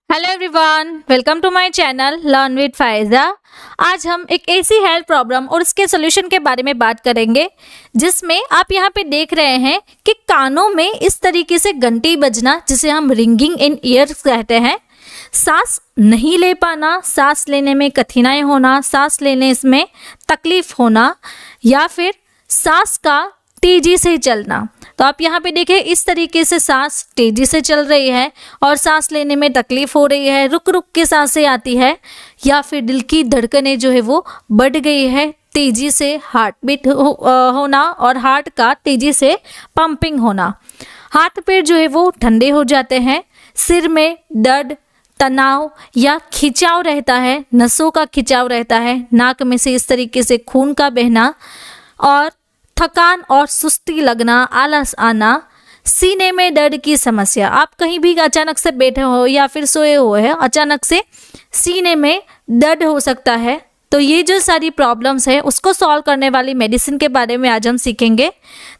Hello everyone, welcome to my channel learn with Faiza. आज हम एक ऐसी हेल्थ प्रॉब्लम और उसके सोल्यूशन के बारे में बात करेंगे जिसमें आप यहाँ पे देख रहे हैं कि कानों में इस तरीके से घंटी बजना, जिसे हम रिंगिंग इन ईयर्स कहते हैं। सांस नहीं ले पाना, सांस लेने में कठिनाई होना, सांस लेने में तकलीफ होना, या फिर सांस का तेजी से चलना। तो आप यहाँ पे देखें, इस तरीके से सांस तेजी से चल रही है और सांस लेने में तकलीफ हो रही है, रुक रुक के सांसें आती है, या फिर दिल की धड़कनें जो है वो बढ़ गई है, तेजी से हार्ट बीट होना और हार्ट का तेजी से पंपिंग होना, हाथ पैर जो है वो ठंडे हो जाते हैं, सिर में दर्द, तनाव या खिंचाव रहता है, नसों का खिंचाव रहता है, नाक में से इस तरीके से खून का बहना और थकान और सुस्ती लगना, आलस आना, सीने में दर्द की समस्या। आप कहीं भी अचानक से बैठे हो या फिर सोए हुए हैं, अचानक से सीने में दर्द हो सकता है। तो ये जो सारी प्रॉब्लम्स है उसको सॉल्व करने वाली मेडिसिन के बारे में आज हम सीखेंगे।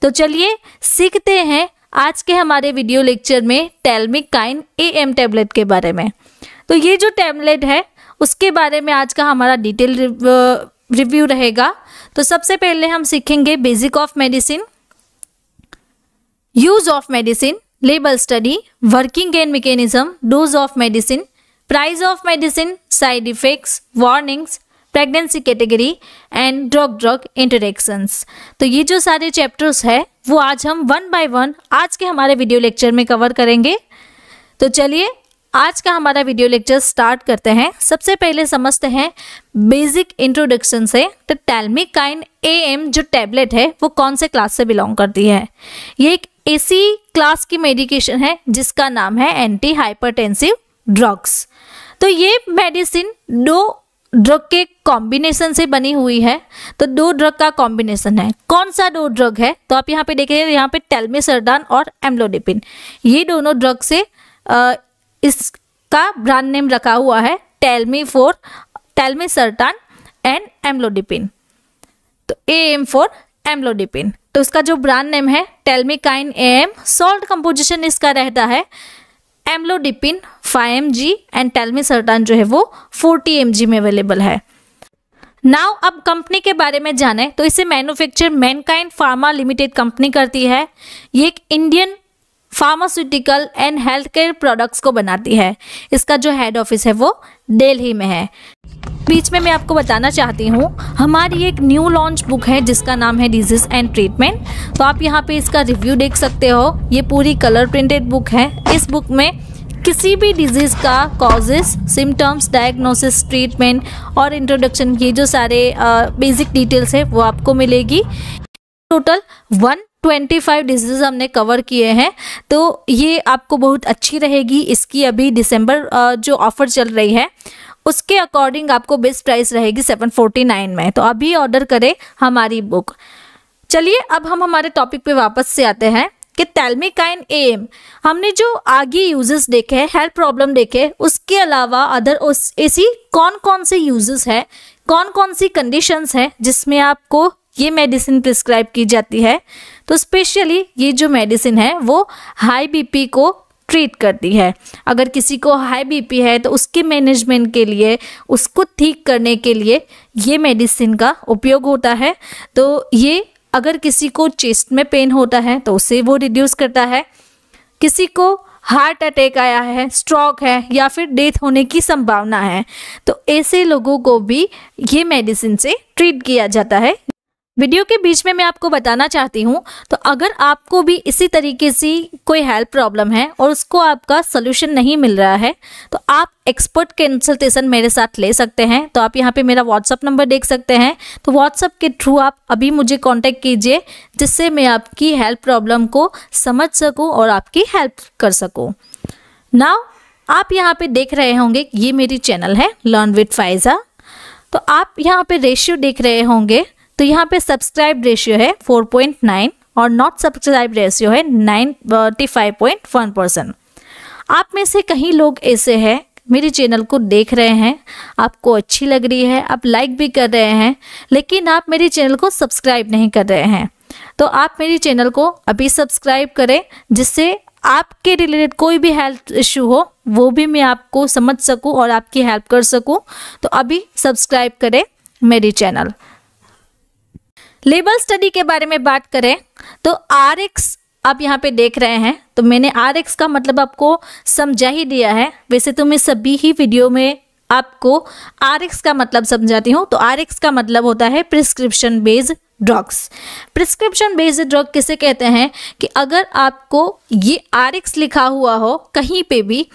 तो चलिए सीखते हैं आज के हमारे वीडियो लेक्चर में टेलमिकाइन AM टैबलेट के बारे में। तो ये जो टैबलेट है उसके बारे में आज का हमारा डिटेल रिव्यू रहेगा। तो सबसे पहले हम सीखेंगे basic of medicine, use of medicine, label study, working and mechanism, dose of medicine, price of medicine, side effects, warnings, pregnancy category and drug interactions. तो ये जो सारे चैप्टर्स है वो आज हम वन बाय वन आज के हमारे वीडियो लेक्चर में कवर करेंगे। तो चलिए आज का हमारा वीडियो लेक्चर स्टार्ट करते हैं। सबसे पहले समझते हैं बेसिक इंट्रोडक्शन से। तो टेलमिकाइन AM जो टैबलेट है वो कौन से क्लास से बिलोंग करती है। ये एक ऐसी क्लास की मेडिकेशन है जिसका नाम है एंटी हाइपरटेंसिव ड्रग्स। तो ये मेडिसिन दो ड्रग के कॉम्बिनेशन से बनी हुई है। तो दो ड्रग का कॉम्बिनेशन है। कौन सा दो ड्रग है? तो आप यहाँ पे देखें, यहाँ पे टेलमिसर्टान और एम्लोडिपिन, ये दोनों ड्रग से इसका ब्रांड नेम रखा हुआ है टेलमिसर्टान एंड एम्लोडिपिन। तो AM फॉर एम्लोडिपिन। तो इसका जो ब्रांड नेम है टेलमिकाइन AM। सॉल्ट कंपोजिशन इसका रहता है एम्लोडिपिन 5 mg एंड टेलमिसर्टान जो है वो 40 mg में अवेलेबल है। नाउ अब कंपनी के बारे में जाने तो इसे manufacture Mankind pharma limited company करती है। ये एक Indian pharmaceutical and health care products को बनाती है। इसका जो हेड ऑफिस है वो दिल्ली में है। बीच में मैं आपको बताना चाहती हूँ, हमारी एक न्यू लॉन्च बुक है जिसका नाम है डिजीज एंड ट्रीटमेंट। तो आप यहाँ पे इसका रिव्यू देख सकते हो। ये पूरी कलर प्रिंटेड बुक है। इस बुक में किसी भी डिजीज का कॉजेस, सिम्टम्स, डायग्नोसिस, ट्रीटमेंट और इंट्रोडक्शन, ये जो सारे बेसिक डिटेल्स है वो आपको मिलेगी। टोटल 125 डिजीज हमने कवर किए हैं। तो ये आपको बहुत अच्छी रहेगी। इसकी अभी दिसंबर जो ऑफर चल रही है उसके अकॉर्डिंग आपको बेस्ट प्राइस रहेगी 749 में। तो अभी ऑर्डर करें हमारी बुक। चलिए अब हम हमारे टॉपिक पे वापस से आते हैं कि टेलमिकाइन AM हमने जो आगे यूजेस देखे, हेल्थ प्रॉब्लम देखे, उसके अलावा अदर ऐसी कौन कौन से यूजेस है, कौन कौन सी कंडीशंस है जिसमें आपको ये मेडिसिन प्रिस्क्राइब की जाती है। तो स्पेशली ये जो मेडिसिन है वो हाई BP को ट्रीट करती है। अगर किसी को हाई BP है तो उसके मैनेजमेंट के लिए, उसको ठीक करने के लिए ये मेडिसिन का उपयोग होता है। तो ये अगर किसी को चेस्ट में पेन होता है तो उसे वो रिड्यूस करता है। किसी को हार्ट अटैक आया है, स्ट्रोक है या फिर डेथ होने की संभावना है, तो ऐसे लोगों को भी ये मेडिसिन से ट्रीट किया जाता है। वीडियो के बीच में मैं आपको बताना चाहती हूँ, तो अगर आपको भी इसी तरीके से कोई हेल्थ प्रॉब्लम है और उसको आपका सोल्यूशन नहीं मिल रहा है तो आप एक्सपर्ट कंसल्टेशन मेरे साथ ले सकते हैं। तो आप यहाँ पे मेरा व्हाट्सअप नंबर देख सकते हैं। तो व्हाट्सअप के थ्रू आप अभी मुझे कांटेक्ट कीजिए, जिससे मैं आपकी हेल्थ प्रॉब्लम को समझ सकूँ और आपकी हेल्प कर सकूँ। नाउ आप यहाँ पे देख रहे होंगे, ये मेरी चैनल है लर्न विद फायजा। तो आप यहाँ पे रेशियो देख रहे होंगे। तो यहाँ पे सब्सक्राइब रेशियो है 4.9 और नॉट सब्सक्राइब रेशियो है 95.1%। आप में से कई लोग ऐसे हैं मेरे चैनल को देख रहे हैं, आपको अच्छी लग रही है, आप लाइक भी कर रहे हैं, लेकिन आप मेरे चैनल को सब्सक्राइब नहीं कर रहे हैं। तो आप मेरे चैनल को अभी सब्सक्राइब करें, जिससे आपके रिलेटेड कोई भी हेल्थ इश्यू हो वो भी मैं आपको समझ सकूं और आपकी हेल्प कर सकूं, तो अभी सब्सक्राइब करें मेरी चैनल। लेबल स्टडी के बारे में बात करें तो RX आप यहाँ पे देख रहे हैं, तो मैंने RX का मतलब आपको समझा ही दिया है। वैसे तो मैं सभी ही वीडियो में आपको RX का मतलब समझाती हूँ। तो RX का मतलब होता है prescription based drugs. Prescription based drug किसे कहते हैं कि अगर आपको ये RX लिखा हुआ हो कहीं पे भी,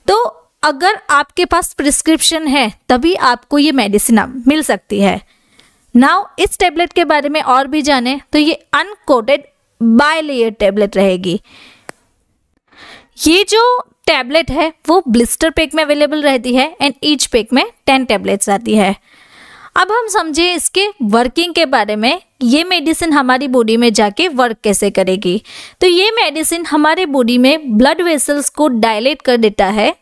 तो अगर आपके पास प्रिस्क्रिप्शन है तभी आपको ये मेडिसिन मिल सकती है। नाउ इस टैबलेट के बारे में और भी जाने तो ये अनकोटेड बायलेयर टैबलेट रहेगी। ये जो टैबलेट है वो ब्लिस्टर पैक में अवेलेबल रहती है एंड ईच पैक में 10 टैबलेट्स आती है। अब हम समझे इसके वर्किंग के बारे में, ये मेडिसिन हमारी बॉडी में जाके वर्क कैसे करेगी। तो ये मेडिसिन हमारे बॉडी में ब्लड वेसल्स को डायलेट कर देता है,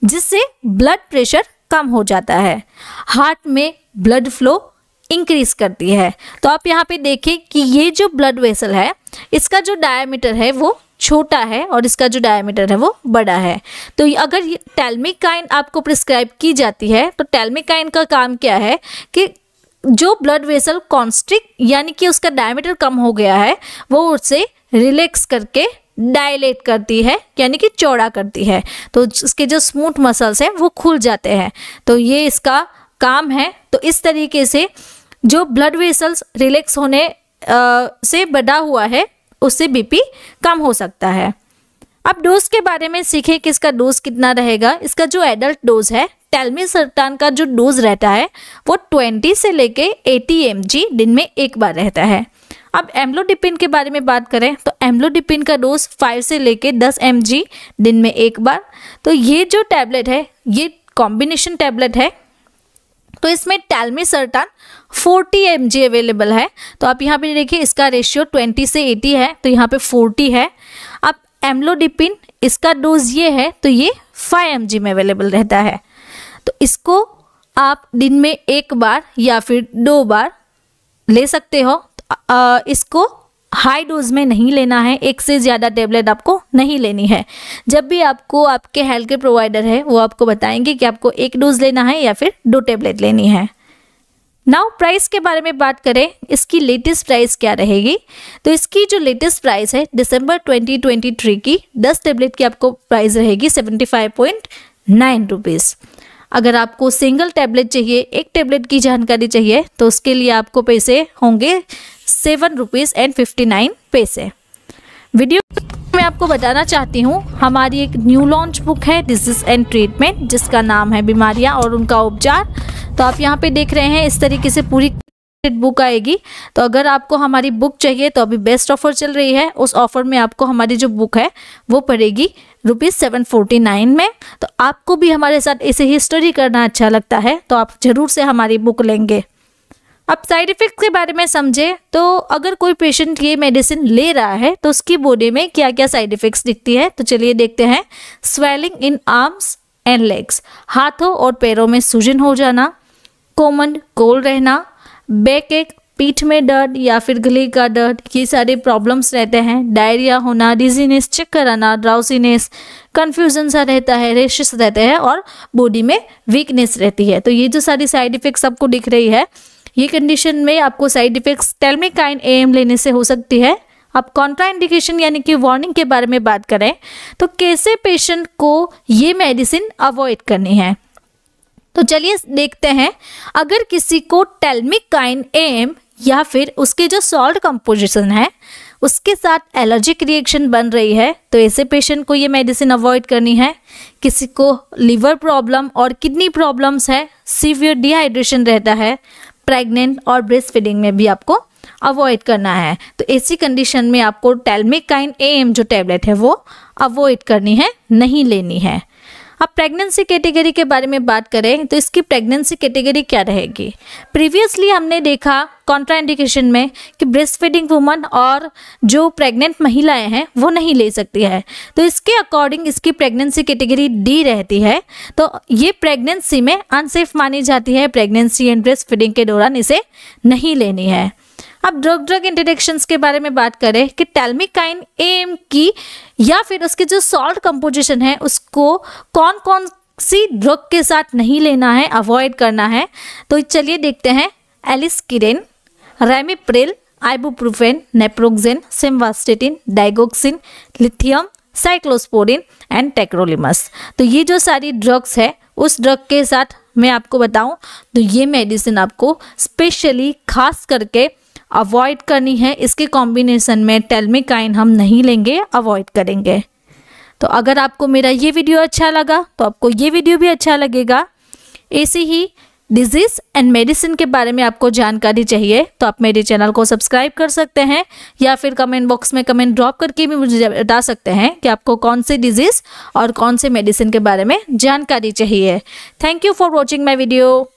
जिससे ब्लड प्रेशर कम हो जाता है, हार्ट में ब्लड फ्लो इंक्रीज करती है। तो आप यहाँ पे देखें कि ये जो ब्लड वेसल है इसका जो डायमीटर है वो छोटा है और इसका जो डायमीटर है वो बड़ा है। तो अगर टेल्मिकाइन आपको प्रिस्क्राइब की जाती है तो टेल्मिकाइन का काम क्या है कि जो ब्लड वेसल कॉन्स्ट्रिक्ट यानी कि उसका डायमीटर कम हो गया है वो उसे रिलैक्स करके डायलेट करती है, यानी कि चौड़ा करती है। तो उसके जो स्मूथ मसल्स हैं वो खुल जाते हैं, तो ये इसका काम है। तो इस तरीके से जो ब्लड वेसल्स रिलैक्स होने से बड़ा हुआ है उससे बीपी कम हो सकता है। अब डोज के बारे में सीखें कि इसका डोज कितना रहेगा। इसका जो एडल्ट डोज है टेल्मिसर्टान का जो डोज रहता है वो 20 से लेके 80 mg दिन में एक बार रहता है। अब एम्लोडिपिन के बारे में बात करें तो एम्लोडिपिन का डोज 5 से लेके 10 mg दिन में एक बार। तो ये जो टैबलेट है ये कॉम्बिनेशन टैबलेट है, तो इसमें टेल्मिसर्टान 40 mg अवेलेबल है। तो आप यहाँ पे देखिए इसका रेशियो 20 से 80 है, तो यहाँ पे 40 है। अब एम्लोडिपिन इसका डोज ये है तो ये 5 mg में अवेलेबल रहता है। तो इसको आप दिन में एक बार या फिर 2 बार ले सकते हो। इसको हाई डोज में नहीं लेना है, एक से ज़्यादा टेबलेट आपको नहीं लेनी है। जब भी आपको आपके हेल्थ केयर प्रोवाइडर है वो आपको बताएंगे कि आपको 1 डोज लेना है या फिर 2 टेबलेट लेनी है। नाउ प्राइस के बारे में बात करें, इसकी लेटेस्ट प्राइस क्या रहेगी। तो इसकी जो लेटेस्ट प्राइस है दिसंबर 2023 की 10 टेबलेट की आपको प्राइस रहेगी 75.9 रुपीज़। अगर आपको सिंगल टैबलेट चाहिए, एक टैबलेट की जानकारी चाहिए, तो उसके लिए आपको पैसे होंगे 7.59 रुपीज़। वीडियो में आपको बताना चाहती हूँ हमारी एक न्यू लॉन्च बुक है डिजीज एंड ट्रीटमेंट, जिसका नाम है बीमारियाँ और उनका उपचार। तो आप यहाँ पे देख रहे हैं इस तरीके से पूरी बुक आएगी। तो अगर आपको हमारी बुक चाहिए तो अभी बेस्ट ऑफर चल रही है, उस ऑफर में आपको हमारी जो बुक है वो पड़ेगी ₹749 में। तो आपको भी हमारे साथ ऐसे ही स्टडी करना अच्छा लगता है तो आप जरूर से हमारी बुक लेंगे। अब साइड इफ़ेक्ट्स के बारे में समझे तो अगर कोई पेशेंट ये मेडिसिन ले रहा है तो उसकी बॉडी में क्या क्या साइड इफ़ेक्ट्स दिखती है, तो चलिए देखते हैं। Swelling in arms and legs, हाथों और पैरों में सूजन हो जाना, कॉमन कोल्ड रहना, बैक एक, पीठ में दर्द या फिर गले का दर्द, ये सारे प्रॉब्लम्स रहते हैं। डायरिया होना, डिजीनेस, चक्कर आना, ड्राउसीनेस, कन्फ्यूजन सा रहता है, रेशेस रहते हैं और बॉडी में वीकनेस रहती है। तो ये जो सारी साइड इफ़ेक्ट्स आपको दिख रही है, ये कंडीशन में आपको साइड इफ़ेक्ट्स टेल्मिकाइन AM लेने से हो सकती है। अब कॉन्ट्राइंडिकेशन यानी कि वार्निंग के बारे में बात करें तो कैसे पेशेंट को ये मेडिसिन अवॉइड करनी है, तो चलिए देखते हैं। अगर किसी को टेल्मिकाइन AM या फिर उसके जो सॉल्ट कंपोजिशन है उसके साथ एलर्जिक रिएक्शन बन रही है तो ऐसे पेशेंट को ये मेडिसिन अवॉइड करनी है। किसी को लिवर प्रॉब्लम और किडनी प्रॉब्लम्स है, सीवियर डिहाइड्रेशन रहता है, प्रेग्नेंट और ब्रेस्ट फीडिंग में भी आपको अवॉइड करना है। तो ऐसी कंडीशन में आपको टेल्मिकाइन AM जो टैबलेट है वो अवॉइड करनी है, नहीं लेनी है। अब प्रेगनेंसी कैटेगरी के बारे में बात करें तो इसकी प्रेगनेंसी कैटेगरी क्या रहेगी। प्रीवियसली हमने देखा कॉन्ट्राइंडिकेशन में कि ब्रेस्ट फीडिंग वुमन और जो प्रेग्नेंट महिलाएं हैं वो नहीं ले सकती है, तो इसके अकॉर्डिंग इसकी प्रेगनेंसी कैटेगरी D रहती है। तो ये प्रेगनेंसी में अनसेफ मानी जाती है, प्रेगनेंसी एंड ब्रेस्ट फीडिंग के दौरान इसे नहीं लेनी है। अब ड्रग इंटरेक्शंस के बारे में बात करें कि टेल्मिकाइन एएम की या फिर उसके जो सॉल्ट कंपोजिशन है उसको कौन कौन सी ड्रग के साथ नहीं लेना है, अवॉइड करना है। तो चलिए देखते हैं। Aliskiren, ramipril, ibuprofen, naproxen, simvastatin, digoxin, lithium, cyclosporine and tacrolimus. तो ये जो सारी ड्रग्स है उस ड्रग के साथ मैं आपको बताऊं तो ये मेडिसिन आपको स्पेशली खास करके अवॉइड करनी है। इसके कॉम्बिनेशन में टेल्मिकाइन हम नहीं लेंगे, अवॉइड करेंगे। तो अगर आपको मेरा ये वीडियो अच्छा लगा तो आपको ये वीडियो भी अच्छा लगेगा। ऐसी ही डिजीज़ एंड मेडिसिन के बारे में आपको जानकारी चाहिए तो आप मेरे चैनल को सब्सक्राइब कर सकते हैं या फिर कमेंट बॉक्स में कमेंट ड्रॉप करके भी मुझे बता सकते हैं कि आपको कौन से डिजीज़ और कौन से मेडिसिन के बारे में जानकारी चाहिए। Thank you for watching my video.